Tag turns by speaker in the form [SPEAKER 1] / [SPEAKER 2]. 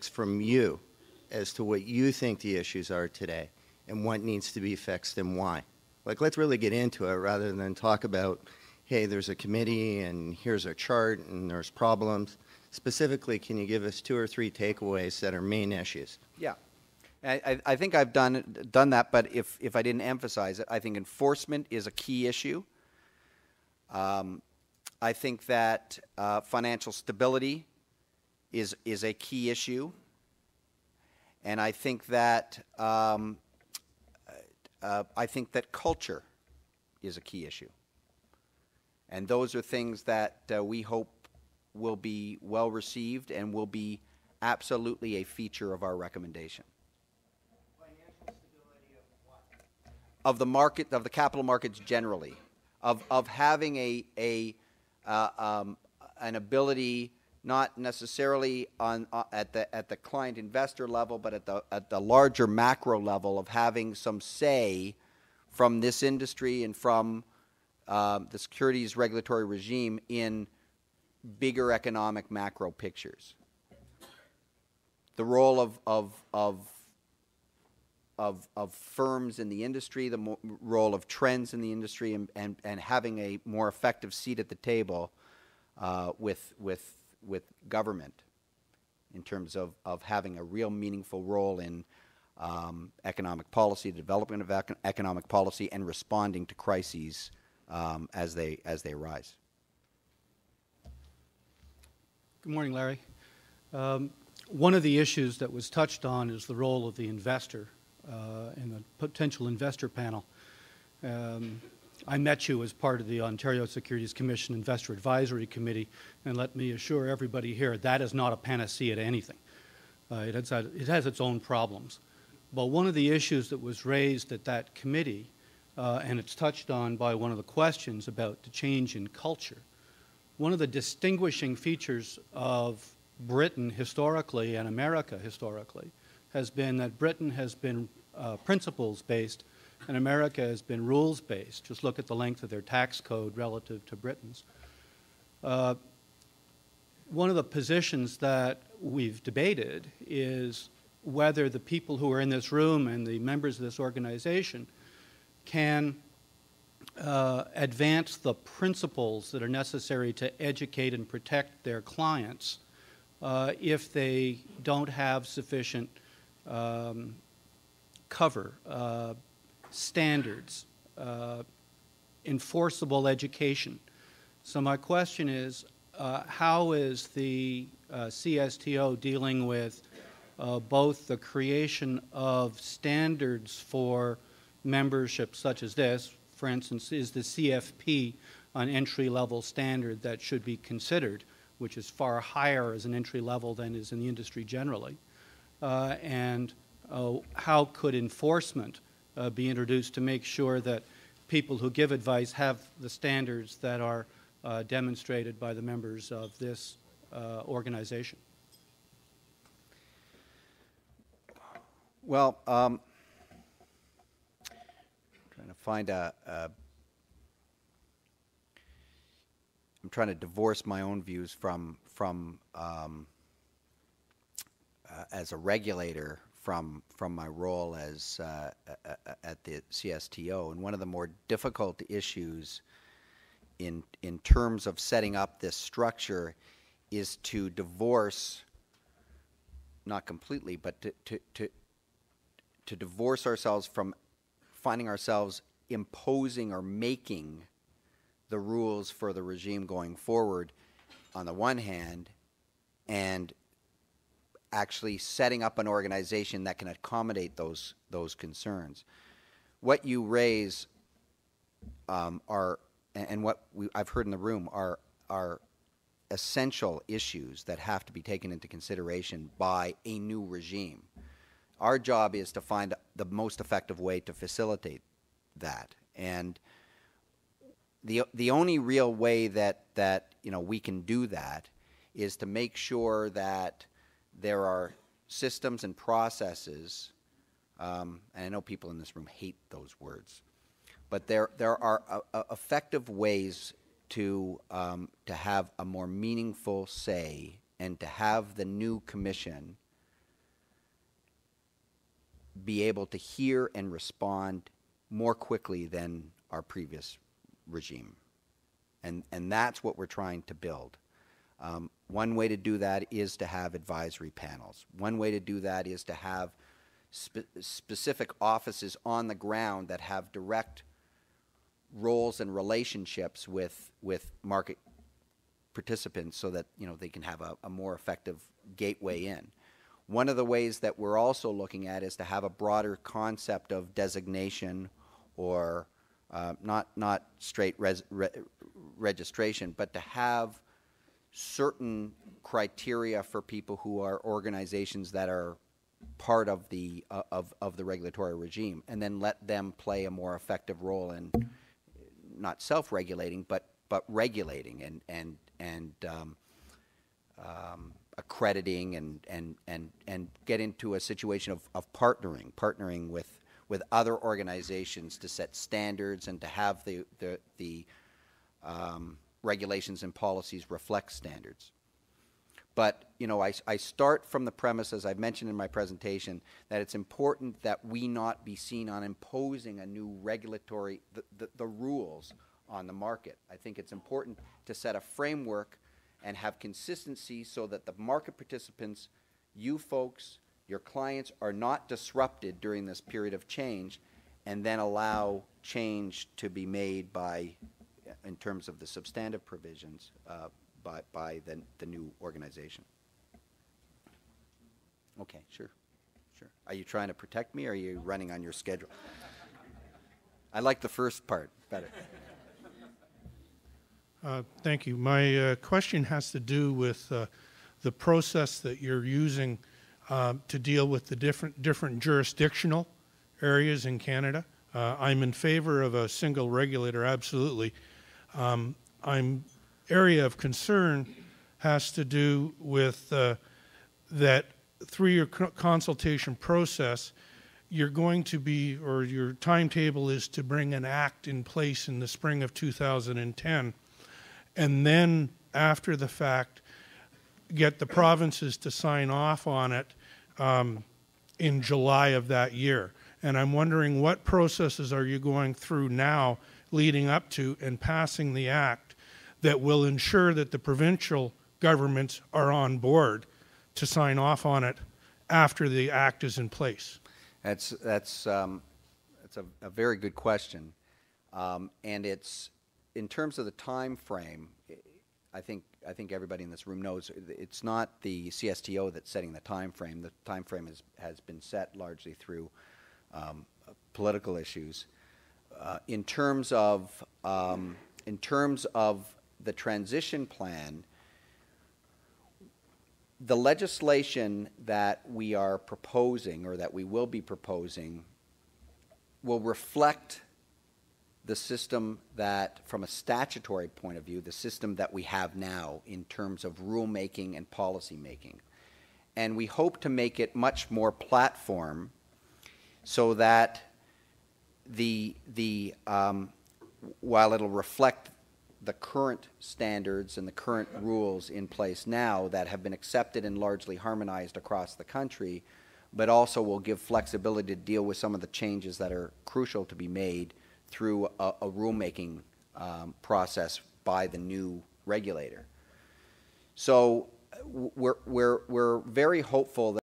[SPEAKER 1] context from you as to what you think the issues are today and what needs to be fixed and why. Like, let's really get into it rather than talk about, hey, there's a committee and here's a chart and there's problems. Specifically, can you give us 2 or 3 takeaways that are main issues?
[SPEAKER 2] Yeah. I think I've done that, but if I didn't emphasize it, I think enforcement is a key issue. I think that financial stability is a key issue, and I think that culture is a key issue, and those are things that we hope will be well received and will be absolutely a feature of our recommendation. Of the market, of the capital markets generally, of having an ability, not necessarily at the client investor level, but at the larger macro level, of having some say from this industry and from the securities regulatory regime in bigger economic macro pictures. The role of firms in the industry, the role of trends in the industry, and having a more effective seat at the table with government in terms of having a real meaningful role in economic policy, development of economic policy, and responding to crises as they arise.
[SPEAKER 3] Good morning, Larry. One of the issues that was touched on is the role of the investor in the potential investor panel. I met you as part of the Ontario Securities Commission Investor Advisory Committee, and let me assure everybody here that is not a panacea to anything. It has its own problems. But one of the issues that was raised at that committee, and it's touched on by one of the questions about the change in culture, one of the distinguishing features of Britain historically and America historically has been that Britain has been principles-based and America has been rules-based. Just look at the length of their tax code relative to Britain's. One of the positions that we've debated is whether the people who are in this room and the members of this organization can advance the principles that are necessary to educate and protect their clients if they don't have sufficient cover, standards, enforceable education. So my question is, how is the CSTO dealing with both the creation of standards for membership such as this? For instance, is the CFP an entry-level standard that should be considered, which is far higher as an entry level than is in the industry generally? And how could enforcement be introduced to make sure that people who give advice have the standards that are demonstrated by the members of this organization?
[SPEAKER 2] Well, trying to find I'm trying to divorce my own views from as a regulator from my role as at the CSTO. And one of the more difficult issues in terms of setting up this structure is to divorce, not completely, but to divorce ourselves from finding ourselves imposing or making the rules for the regime going forward on the one hand, and actually setting up an organization that can accommodate those concerns. What you raise are, and what I've heard in the room, are essential issues that have to be taken into consideration by a new regime. Our job is to find the most effective way to facilitate that, and the only real way that we can do that is to make sure that there are systems and processes, and I know people in this room hate those words, but there are effective ways to have a more meaningful say and to have the new commission be able to hear and respond more quickly than our previous regime. And that's what we're trying to build. One way to do that is to have advisory panels. One way to do that is to have specific offices on the ground that have direct roles and relationships with market participants, so that they can have a more effective gateway in. One of the ways that we're also looking at is to have a broader concept of designation, or not straight registration, but to have certain criteria for people who are organizations that are part of the regulatory regime, and then let them play a more effective role in not self-regulating, but regulating and accrediting and get into a situation of partnering with other organizations to set standards and to have the regulations and policies reflect standards. But I start from the premise, as I've mentioned in my presentation, that it's important that we not be seen on imposing a new regulatory, the rules on the market. I think it's important to set a framework and have consistency so that the market participants, you folks, your clients, are not disrupted during this period of change, and then allow change to be made in terms of the substantive provisions, by the new organization. Okay, sure. Are you trying to protect me, or are you running on your schedule? I like the first part better.
[SPEAKER 4] Thank you. My question has to do with the process that you're using to deal with the different jurisdictional areas in Canada. I'm in favor of a single regulator, absolutely. Area of concern has to do with that through your consultation process, you're going to be, or your timetable is to bring an act in place in the spring of 2010, and then after the fact, get the provinces to sign off on it in July of that year. And I'm wondering, what processes are you going through now leading up to and passing the act that will ensure that the provincial governments are on board to sign off on it after the act is in place?
[SPEAKER 2] That's a very good question, and it's, in terms of the time frame, I think everybody in this room knows it's not the CSTO that's setting the time frame. The time frame has been set largely through political issues. In terms of the transition plan, the legislation that we are proposing, or that we will be proposing, will reflect the system that, from a statutory point of view, the system that we have now in terms of rulemaking and policy making. And we hope to make it much more platform, so that while it'll reflect the current standards and the current rules in place now that have been accepted and largely harmonized across the country, but also will give flexibility to deal with some of the changes that are crucial to be made through a rulemaking process by the new regulator. So we're very hopeful that